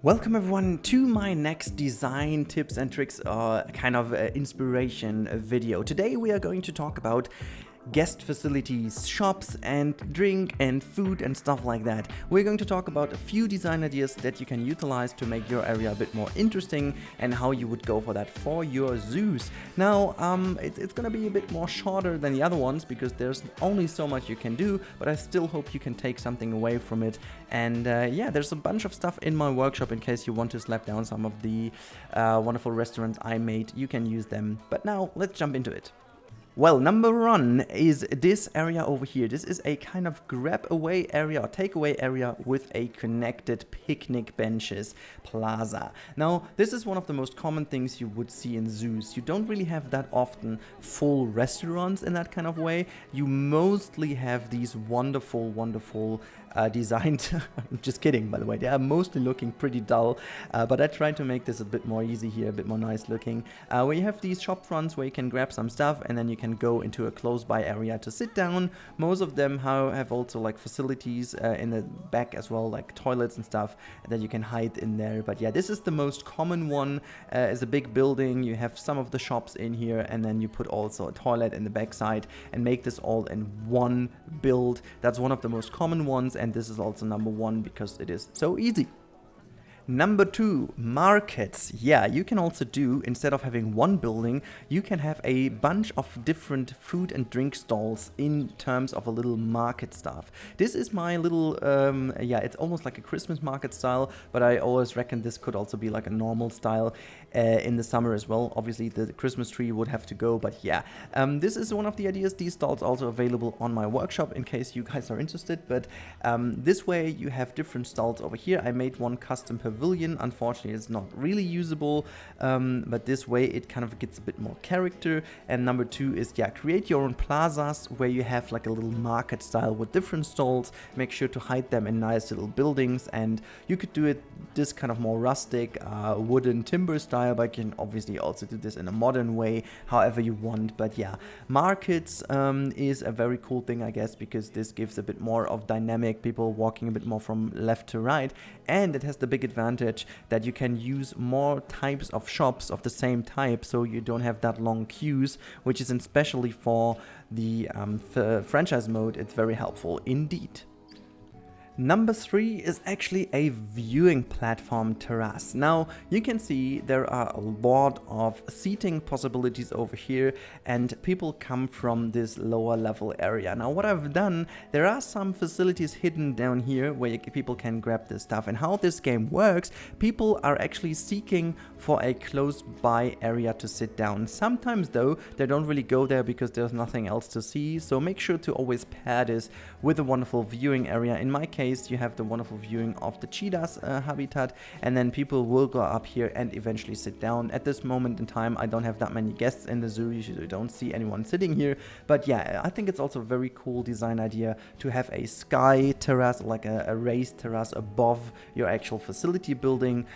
Welcome everyone to my next design tips and tricks kind of inspiration video. Today we are going to talk about guest facilities, shops and drink and food and stuff like that. We're going to talk about a few design ideas that you can utilize to make your area a bit more interesting and how you would go for that for your zoos. Now it's gonna be a bit more shorter than the other ones because there's only so much you can do, but I still hope you can take something away from it. And yeah, there's a bunch of stuff in my workshop in case you want to slap down some of the wonderful restaurants I made. You can use them. But now let's jump into it. Well, number one is this area over here. This is a kind of grab away area or takeaway area with a connected picnic benches plaza. Now, this is one of the most common things you would see in zoos. You don't really have that often full restaurants in that kind of way. You mostly have these wonderful designed, just kidding by the way, they are mostly looking pretty dull, but I tried to make this a bit more easy here, a bit more nice looking, where you have these shop fronts where you can grab some stuff and then you can go into a close by area to sit down. Most of them have also like facilities in the back as well, like toilets and stuff that you can hide in there. But yeah, this is the most common one. Is a big building, you have some of the shops in here and then you put also a toilet in the back side and make this all in one build. That's one of the most common ones, and this is also number one because it is so easy. Number two, markets. Yeah, you can also do, instead of having one building, you can have a bunch of different food and drink stalls in terms of a little market stuff. This is my little, yeah, it's almost like a Christmas market style, but I always reckon this could also be like a normal style in the summer as well. Obviously, the Christmas tree would have to go, but yeah, this is one of the ideas. These stalls also available on my workshop in case you guys are interested, but this way you have different stalls over here. I made one custom pavilion. Unfortunately, it's not really usable, but this way it kind of gets a bit more character. And number two is, yeah, create your own plazas where you have like a little market style with different stalls. Make sure to hide them in nice little buildings, and you could do it this kind of more rustic wooden timber style, but you can obviously also do this in a modern way, however you want. But yeah, markets is a very cool thing, I guess, because this gives a bit more of dynamic, people walking a bit more from left to right, and it has the big advantage that you can use more types of shops of the same type, so you don't have that long queues, which is especially for the franchise mode. It's very helpful indeed. Number three is actually a viewing platform terrace. Now you can see there are a lot of seating possibilities over here, and people come from this lower level area. Now what I've done, there are some facilities hidden down here where people can grab this stuff, and how this game works, people are actually seeking for a close by area to sit down. Sometimes though they don't really go there because there's nothing else to see, so make sure to always pair this with a wonderful viewing area. In my case, you have the wonderful viewing of the cheetahs habitat, and then people will go up here and eventually sit down. At this moment in time, I don't have that many guests in the zoo. Usually don't see anyone sitting here, but yeah, I think it's also a very cool design idea to have a sky terrace, like a raised terrace above your actual facility building.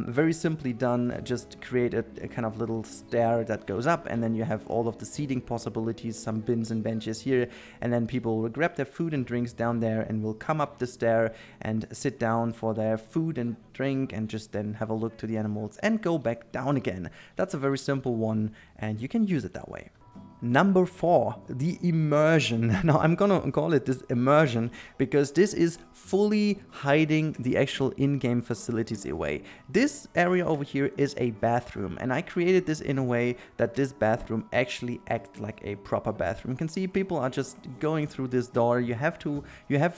Very simply done. Just create a kind of little stair that goes up, and then you have all of the seating possibilities, some bins and benches here, and then people will grab their food and drinks down there and will come up the stair and sit down for their food and drink, and just then have a look to the animals and go back down again. That's a very simple one, and you can use it that way. Number four, the immersion. Now I'm gonna call it this immersion because this is fully hiding the actual in-game facilities away. This area over here is a bathroom, and I created this in a way that this bathroom actually acts like a proper bathroom. You can see people are just going through this door. You have to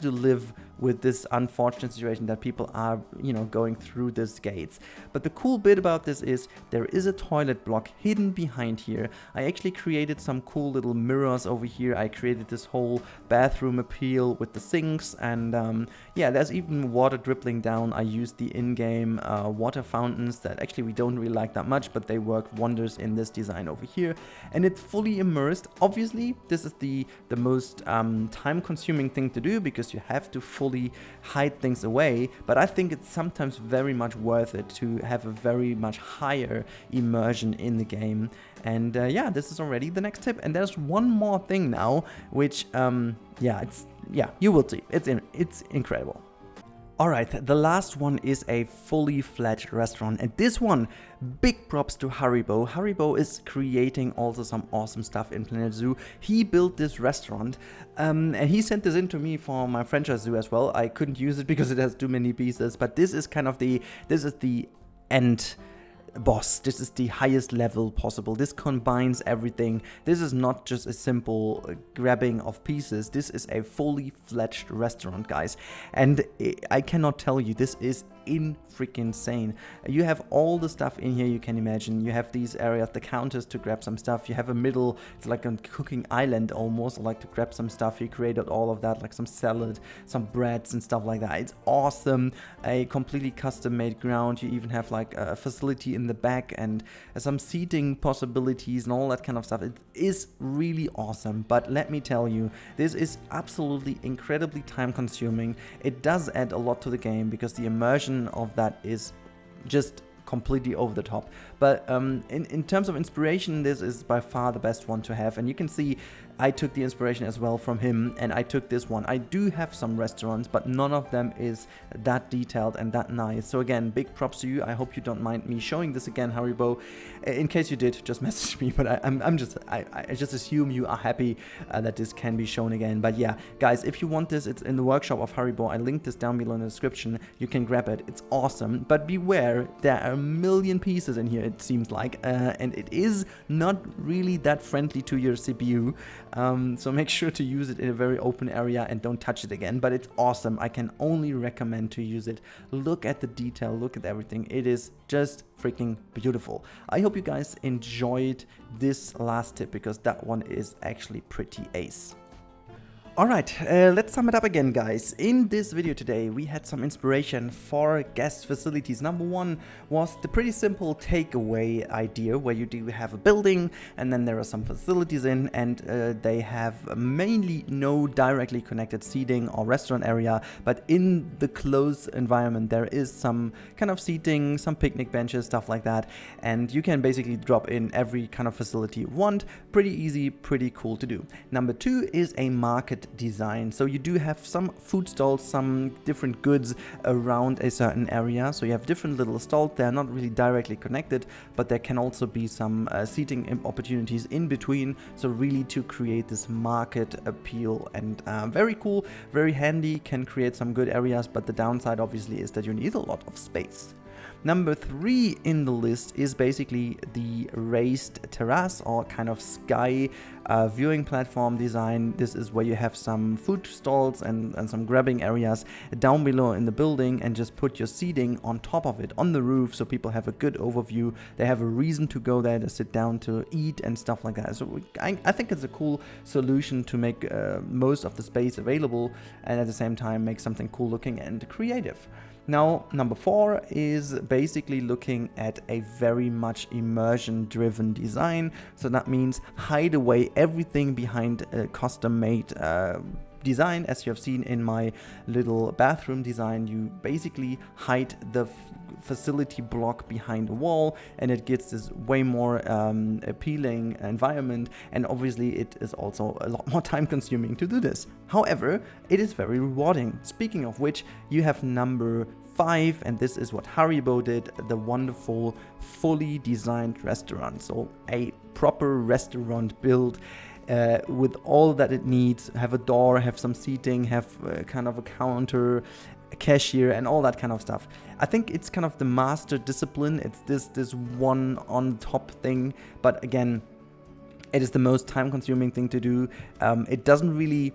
live with this unfortunate situation that people are, you know, going through these gates. But the cool bit about this is there is a toilet block hidden behind here. I actually created some cool little mirrors over here. I created this whole bathroom appeal with the sinks, and yeah, there's even water dribbling down. I used the in-game water fountains that actually we don't really like that much, but they work wonders in this design over here, and it's fully immersed. Obviously, this is the most time-consuming thing to do because you have to fully hide things away, but I think it's sometimes very much worth it to have a very much higher immersion in the game. And yeah, this is already the next tip. And there's one more thing now, which yeah, you will see. It's incredible. Alright, the last one is a fully fledged restaurant, and this one, big props to Haribo. Haribo is creating also some awesome stuff in Planet Zoo. He built this restaurant, and he sent this in to me for my franchise zoo as well. I couldn't use it because it has too many pieces, but this is kind of the end boss. This is the highest level possible. This combines everything. This is not just a simple grabbing of pieces. This is a fully fledged restaurant, guys, and I cannot tell you, this is freaking insane. You have all the stuff in here you can imagine. You have these areas, the counters to grab some stuff. You have a middle, it's like a cooking island almost, like to grab some stuff. He created all of that, like some salad, some breads and stuff like that. It's awesome. A completely custom made ground. You even have like a facility in the back and some seating possibilities and all that kind of stuff. It is really awesome, but let me tell you, this is absolutely incredibly time consuming. It does add a lot to the game because the immersion of that is just completely over the top, but in terms of inspiration, this is by far the best one to have, and you can see I took the inspiration as well from him, and I took this one. I do have some restaurants, but none of them is that detailed and that nice. So again, big props to you. I hope you don't mind me showing this again, Haribo. In case you did, just message me, but I just assume you are happy that this can be shown again. But yeah, guys, if you want this, it's in the workshop of Haribo. I linked this down below in the description. You can grab it. It's awesome, but beware, there are a million pieces in here, it seems like, and it is not really that friendly to your CPU. So make sure to use it in a very open area and don't touch it again, but it's awesome. I can only recommend to use it. Look at the detail, look at everything. It is just freaking beautiful. I hope you guys enjoyed this last tip because that one is actually pretty ace. Alright, let's sum it up again, guys. In this video today, we had some inspiration for guest facilities. Number one was the pretty simple takeaway idea where you do have a building and then there are some facilities in, and they have mainly no directly connected seating or restaurant area, but in the closed environment there is some kind of seating, some picnic benches, stuff like that, and you can basically drop in every kind of facility you want. Pretty easy, pretty cool to do. Number two is a market design. So you do have some food stalls, some different goods around a certain area. So you have different little stalls. They're not really directly connected, but there can also be some seating opportunities in between. So really to create this market appeal, and very cool, very handy, can create some good areas. But the downside obviously is that you need a lot of space. Number three in the list is basically the raised terrace or kind of sky viewing platform design. This is where you have some food stalls and some grabbing areas down below in the building, and just put your seating on top of it on the roof so people have a good overview. They have a reason to go there to sit down to eat and stuff like that. So I think it's a cool solution to make most of the space available and at the same time make something cool looking and creative. Now, number four is basically looking at a very much immersion-driven design. So that means hide away everything behind a custom-made design. As you have seen in my little bathroom design, you basically hide the facility block behind a wall, and it gets this way more appealing environment, and obviously it is also a lot more time consuming to do this. However, it is very rewarding. Speaking of which, you have number 5, and this is what Haribo did, the wonderful fully designed restaurant. So a proper restaurant built with all that it needs. Have a door, have some seating, have kind of a counter, a cashier, and all that kind of stuff. I think it's kind of the master discipline. It's this one on top thing, but again, it is the most time-consuming thing to do. It doesn't really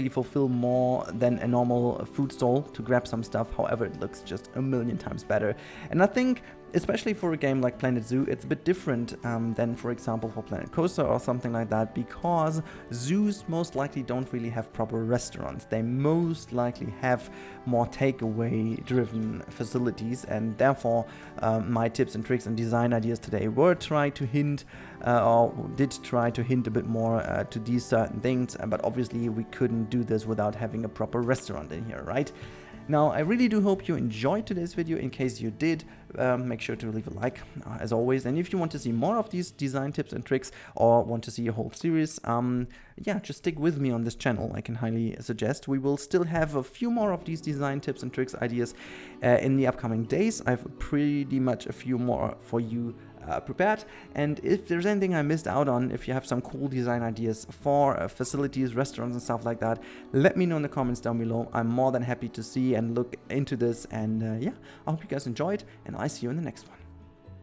fulfill more than a normal food stall to grab some stuff. However, it looks just a million times better. And I think, especially for a game like Planet Zoo, it's a bit different than, for example, for Planet Coaster or something like that, because zoos most likely don't really have proper restaurants. They most likely have more takeaway-driven facilities, and therefore my tips and tricks and design ideas today were try to hint a bit more to these certain things, but obviously we couldn't do this without having a proper restaurant in here, right? Now, I really do hope you enjoyed today's video. In case you did, make sure to leave a like, as always. And if you want to see more of these design tips and tricks, or want to see a whole series, yeah, just stick with me on this channel. I can highly suggest. We will still have a few more of these design tips and tricks ideas in the upcoming days. I have pretty much a few more for you prepared, and if there's anything I missed out on, if you have some cool design ideas for facilities, restaurants and stuff like that, let me know in the comments down below. I'm more than happy to see and look into this, and yeah, I hope you guys enjoyed, and I see you in the next one.